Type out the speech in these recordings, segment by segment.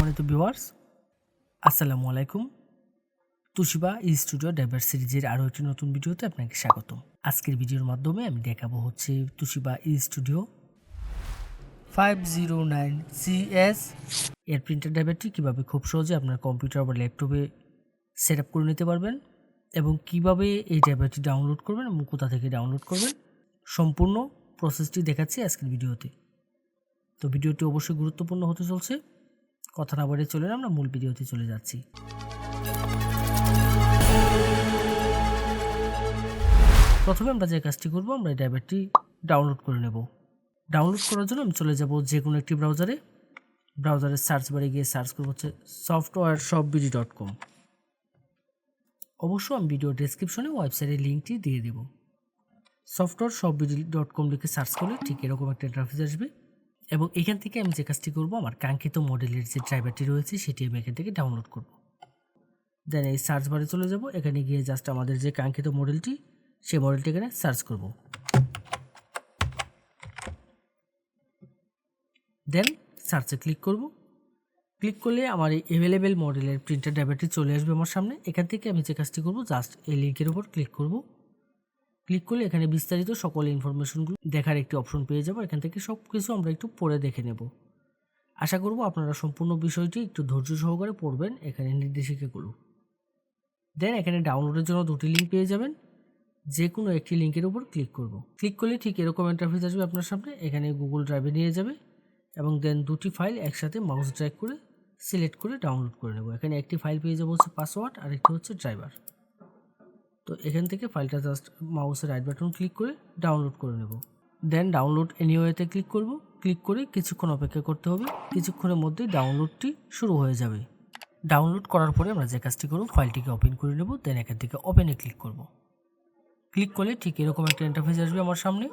সম্মানিত ভিউয়ার্স, আসসালামু আলাইকুম। তুশিবা স্টুডিও ড্রাইভার সিরিজের আরও একটি নতুন ভিডিওতে আপনাকে স্বাগতম। আজকের ভিডিওর মাধ্যমে আমি দেখাবো হচ্ছে তুশিবা স্টুডিও 509 CS এর প্রিন্টার ড্রাইভারটি কীভাবে খুব সহজে আপনার কম্পিউটার বা ল্যাপটপে সেট আপ করে নিতে পারবেন এবং কিভাবে এই ড্রাইভারটি ডাউনলোড করবেন এবং কোথা থেকে ডাউনলোড করবেন, সম্পূর্ণ প্রসেসটি দেখাচ্ছি আজকের ভিডিওতে। তো ভিডিওটি অবশ্যই গুরুত্বপূর্ণ হতে চলছে। কথা না বাড়িয়ে চলে আমরা মূল ভিডিওতে চলে যাচ্ছি। প্রথমে আমরা যে কাজটি করব, আমরা এই ড্রাইভারটি ডাউনলোড করে নেব। ডাউনলোড করার জন্য আমি চলে যাব যে কোনো একটি ব্রাউজারের সার্চ বারে গিয়ে সার্চ করব হচ্ছে softwareshopbd.com। অবশ্য আমি ভিডিও ডেসক্রিপশনে ওয়েবসাইটের লিঙ্কটি দিয়ে দেব। softwareshopbd.com লিখে সার্চ করলে ঠিক এরকম একটা ইন্টারফেস আসবে এবং এখান থেকে আমি যে কাজটি করব, আমার কাঙ্ক্ষিত মডেলের যে ড্রাইভারটি রয়েছে সেটি আমি এখান থেকে ডাউনলোড করব। দেন এই সার্চ বারে চলে যাব, এখানে গিয়ে জাস্ট আমাদের যে কাঙ্ক্ষিত মডেলটি সেই মডেলটি এখানে সার্চ করব। দেন সার্চে ক্লিক করব। ক্লিক করলে আমার এই অ্যাভেলেবেল মডেলের প্রিন্টার ড্রাইভারটি চলে আসবে আমার সামনে। এখান থেকে আমি যে কাজটি করব, জাস্ট এই লিঙ্কের উপর ক্লিক করব। ক্লিক করলে এখানে বিস্তারিত সকল ইনফরমেশনগুলো দেখার একটি অপশন পেয়ে যাব। এখান থেকে সব কিছু আমরা একটু পড়ে দেখে নেব। আশা করব আপনারা সম্পূর্ণ বিষয়টি একটু ধৈর্য সহকারে পড়বেন এখানে নির্দেশিকাগুলো। দেন এখানে ডাউনলোডের জন্য দুটি লিঙ্ক পেয়ে যাবেন, যে কোনো একটি লিঙ্কের উপর ক্লিক করব। ক্লিক করলে ঠিক এরকম ইন্টারফেস আসবে আপনার সামনে। এখানে গুগল ড্রাইভে নিয়ে যাবে এবং দেন দুটি ফাইল একসাথে মাউস ড্র্যাগ করে সিলেক্ট করে ডাউনলোড করে নেব। এখানে একটি ফাইল পেয়ে যাবো হচ্ছে পাসওয়ার্ড আর একটি হচ্ছে ড্রাইভার। তো এখান থেকে ফাইলটা জাস্ট মাউসের রাইট বাটন ক্লিক করে ডাউনলোড করে নেব। দেন ডাউনলোড এনিওয়েতে ক্লিক করব। ক্লিক করে কিছুক্ষণ অপেক্ষা করতে হবে। কিছুক্ষণের মধ্যে ডাউনলোডটি শুরু হয়ে যাবে। ডাউনলোড করার পরে আমরা যে কাজটি করব, ফাইলটিকে ওপেন করে নেব। দেন এখান থেকে ওপেনে ক্লিক করব। ক্লিক করলে ঠিক এরকম একটা ইন্টারফেস আসবে আমার সামনে।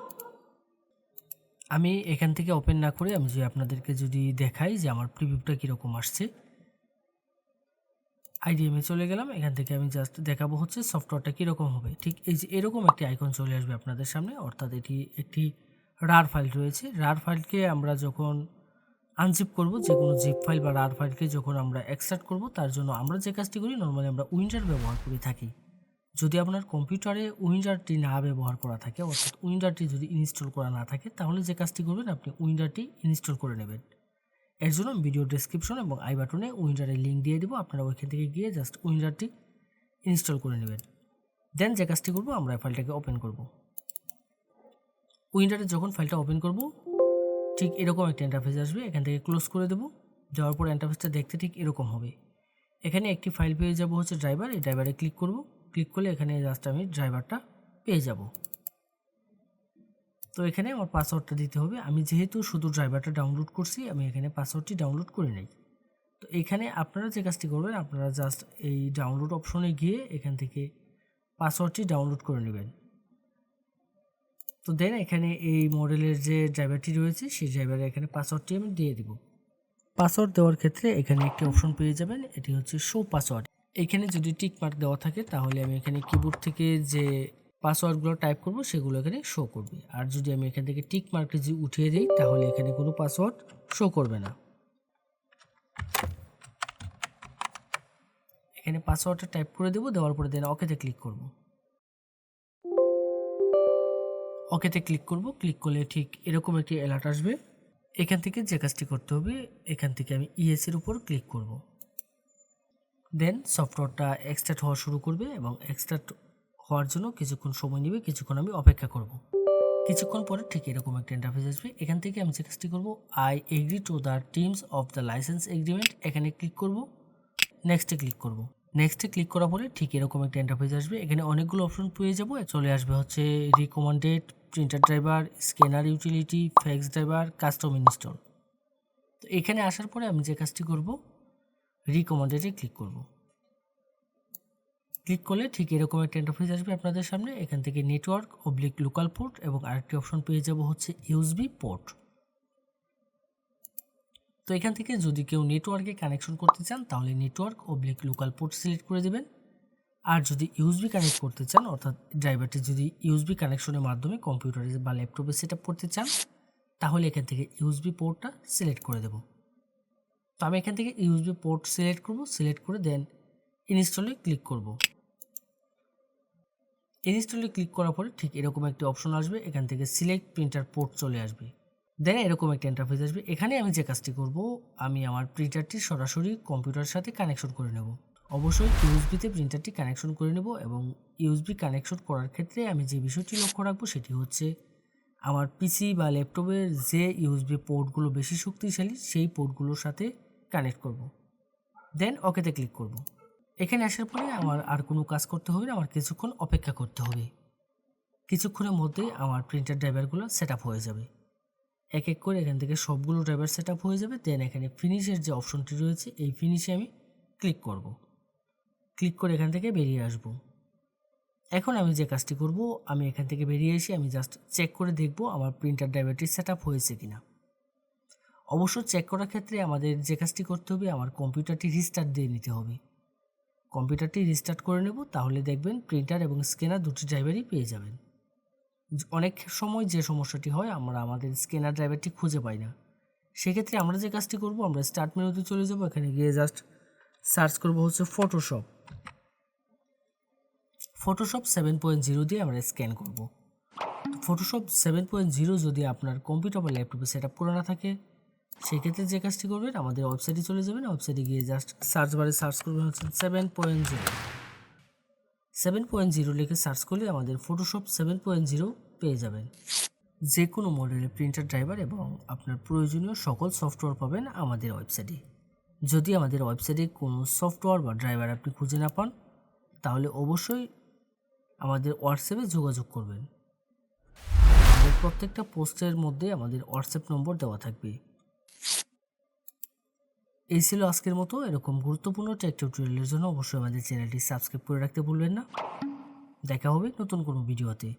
আমি এখান থেকে ওপেন না করে আমি আপনাদেরকে যদি দেখাই যে আমার প্রিভিউটা কীরকম আসছে, আইডিএমে চলে গেলাম। এখান থেকে আমি জাস্ট দেখাবো হচ্ছে সফটওয়্যারটা কীরকম হবে। ঠিক এই যে এরকম একটি আইকন চলে আসবে আপনাদের সামনে, অর্থাৎ এটি একটি রার ফাইল রয়েছে। রার ফাইলকে আমরা যখন আনজিপ করব, যে কোনো জিপ ফাইল বা রার ফাইলকে যখন আমরা এক্সট্রাক্ট করব, তার জন্য আমরা যে কাজটি করি, নর্মালি আমরা উইন্ডার ব্যবহার করে থাকি। যদি আপনার কম্পিউটারে উইন্ডারটি না ব্যবহার করা থাকে, অর্থাৎ উইন্ডারটি যদি ইনস্টল করা না থাকে, তাহলে যে কাজটি করবেন, আপনি উইন্ডারটি ইনস্টল করে নেবেন। এর জন্য ভিডিও ডেসক্রিপশন এবং আই বাটনে উইন্ডারের লিঙ্ক দিয়ে দেবো, আপনারা ওইখান থেকে গিয়ে জাস্ট উইন্ডারটি ইনস্টল করে নেবেন। দেন যে কাজটি করব, আমরা ফাইলটাকে ওপেন করব। উইন্ডারে যখন ফাইলটা ওপেন করব, ঠিক এরকম একটা ইন্টারফেস আসবে। এখান থেকে ক্লোজ করে দেবো। যাওয়ার পর ইন্টারফেসটা দেখতে ঠিক এরকম হবে। এখানে একটি ফাইল পেয়ে যাব হচ্ছে ড্রাইভার। এই ড্রাইভারে ক্লিক করব। ক্লিক করলে এখানে জাস্ট আমি ড্রাইভারটা পেয়ে যাব। তো এখানে আমার পাসওয়ার্ডটা দিতে হবে। আমি যেহেতু শুধু ড্রাইভারটা ডাউনলোড করছি, আমি এখানে পাসওয়ার্ডটি ডাউনলোড করে নেই। তো এখানে আপনারা যে কাজটি করবেন, আপনারা জাস্ট এই ডাউনলোড অপশনে গিয়ে এখান থেকে পাসওয়ার্ডটি ডাউনলোড করে নেবেন। তো দেন এখানে এই মডেলের যে ড্রাইভারটি রয়েছে, সেই ড্রাইভারে এখানে পাসওয়ার্ডটি আমি দিয়ে দিব। পাসওয়ার্ড দেওয়ার ক্ষেত্রে এখানে একটি অপশন পেয়ে যাবেন, এটি হচ্ছে শো পাসওয়ার্ড। এখানে যদি টিক মার্ক দেওয়া থাকে, তাহলে আমি এখানে কিবোর্ড থেকে যে পাসওয়ার্ডগুলো টাইপ করব সেগুলো এখানে শো করবে। আর যদি আমি এখান থেকে টিক মার্কটি যদি উঠিয়ে দিই, তাহলে এখানে কোনো পাসওয়ার্ড শো করবে না। এখানে পাসওয়ার্ডটা টাইপ করে দেবো। দেওয়ার পরে দেন ওকেতে ক্লিক করব। ওকেতে ক্লিক করব। ক্লিক করলে ঠিক এরকম একটি অ্যালার্ট আসবে। এখান থেকে যে কাজটি করতে হবে, এখান থেকে আমি ইএসের উপর ক্লিক করব। দেন সফটওয়্যারটা এক্সট্রাক্ট হওয়া শুরু করবে এবং এক্সট্রাক্ট হওয়ার জন্য কিছুক্ষণ সময় নেবে। কিছুক্ষণ আমি অপেক্ষা করব। কিছুক্ষণ পরে ঠিক এরকম একটা ইন্টারফেস আসবে। এখান থেকে আমি যে কাজটি করব, I agree to the terms of the licence agreement, এখানে ক্লিক করব। নেক্সটে ক্লিক করব। নেক্সটে ক্লিক করার পরে ঠিক এরকম একটা ইন্টারফেস আসবে। এখানে অনেকগুলো অপশন পেয়ে যাব। চলে আসবে হচ্ছে recommended, printer driver, scanner utility, fax driver, custom install. তো এখানে আসার পরে আমি যে কাজটি করব, রিকমেন্ডেডে ক্লিক করব। ক্লিক করলে ঠিক এরকম একটা ইন্টারফেস আসবে আপনাদের সামনে। এখান থেকে নেটওয়ার্ক লোকাল পোর্ট এবং আরেকটি অপশন পেয়ে যাব হচ্ছে ইউএসবি পোর্ট। তো এখান থেকে যদি কেউ নেটওয়ার্কে কানেকশন করতে চান, তাহলে নেটওয়ার্ক লোকাল পোর্ট সিলেক্ট করে দেবেন। আর যদি ইউএসবি কানেক্ট করতে চান, অর্থাৎ ড্রাইভারটি যদি ইউএসবি কানেকশনের মাধ্যমে কম্পিউটারে বা ল্যাপটপে সেট আপ করতে চান, তাহলে এখান থেকে ইউএসবি পোর্টটা সিলেক্ট করে দেব। তো আমি এখান থেকে ইউএসবি পোর্ট সিলেক্ট করব, সিলেক্ট করে দেন ইনস্টলে ক্লিক করব। ইনস্টলে ক্লিক করার পরে ঠিক এরকম একটি অপশন আসবে, এখান থেকে সিলেক্ট প্রিন্টার পোর্ট চলে আসবে। দেন এরকম একটা ইন্টারফেস আসবে। এখানে আমি যে কাজটি করব, আমি আমার প্রিন্টারটি সরাসরি কম্পিউটারের সাথে কানেকশন করে নেব। অবশ্যই ইউএসবিতে প্রিন্টারটি কানেকশন করে নেব এবং ইউএসবি কানেকশন করার ক্ষেত্রে আমি যে বিষয়টি লক্ষ্য রাখবো সেটি হচ্ছে আমার পিসি বা ল্যাপটপের যে ইউএসবি পোর্টগুলো বেশি শক্তিশালী সেই পোর্টগুলোর সাথে কানেক্ট করব। দেন ওকেতে ক্লিক করব। এখানে আসার পরে আমার আর কোনো কাজ করতে হবে না, আমার কিছুক্ষণ অপেক্ষা করতে হবে। কিছুক্ষণের মধ্যেই আমার প্রিন্টার ড্রাইভারগুলো সেট আপ হয়ে যাবে। এক এক করে এখান থেকে সবগুলো ড্রাইভার সেট আপ হয়ে যাবে। দেন এখানে ফিনিশের যে অপশনটি রয়েছে এই ফিনিশে আমি ক্লিক করব। ক্লিক করে এখান থেকে বেরিয়ে আসব। এখন আমি যে কাজটি করব, আমি এখান থেকে বেরিয়ে এসে আমি জাস্ট চেক করে দেখব আমার প্রিন্টার ড্রাইভারটি সেট আপ হয়েছে কিনা। অবশ্য চেক করার ক্ষেত্রে আমাদের যে কাজটি করতে হবে, আমার কম্পিউটারটি রিস্টার্ট দিয়ে নিতে হবে। কম্পিউটারটি রিস্টার্ট করে নেব, তাহলে দেখবেন প্রিন্টার এবং স্ক্যানার দুটি ড্রাইভারই পেয়ে যাবেন। অনেক সময় যে সমস্যাটি হয়, আমরা আমাদের স্ক্যানার ড্রাইভারটি খুঁজে পাই না। সেক্ষেত্রে আমরা যে কাজটি করব, আমরা স্টার্ট মেনুতে চলে যাব, এখানে গিয়ে জাস্ট সার্চ করব হচ্ছে ফটোশপ 7.0 দিয়ে আমরা স্ক্যান করব। ফটোশপ 7.0 যদি আপনার কম্পিউটার বা ল্যাপটপে সেট আপ করা না থাকে, সেক্ষেত্রে যে কাজটি করবেন, আমাদের ওয়েবসাইটে চলে যাবেন। ওয়েবসাইটে গিয়ে জাস্ট সার্চ বারে সার্চ করবেন হচ্ছে 7.0 লিখে সার্চ করলে আমাদের ফটোশপ 7.0 পেয়ে যাবেন। যে কোনো মডেলের প্রিন্টার ড্রাইভার এবং আপনার প্রয়োজনীয় সকল সফটওয়্যার পাবেন আমাদের ওয়েবসাইটে। যদি আমাদের ওয়েবসাইটে কোনো সফটওয়্যার বা ড্রাইভার আপনি খুঁজে না পান, তাহলে অবশ্যই আমাদের হোয়াটসঅ্যাপে যোগাযোগ করবেন। আমাদের প্রত্যেকটা পোস্টের মধ্যে আমাদের হোয়াটসঅ্যাপ নম্বর দেওয়া থাকবে। এই ছিল আজকের মতো। এরকম গুরুত্বপূর্ণ টেক টিউটোরিয়ালের জন্য অবশ্যই আমাদের চ্যানেলটি সাবস্ক্রাইব করে রাখতে ভুলবেন না। দেখা হবে নতুন কোনো ভিডিওতে।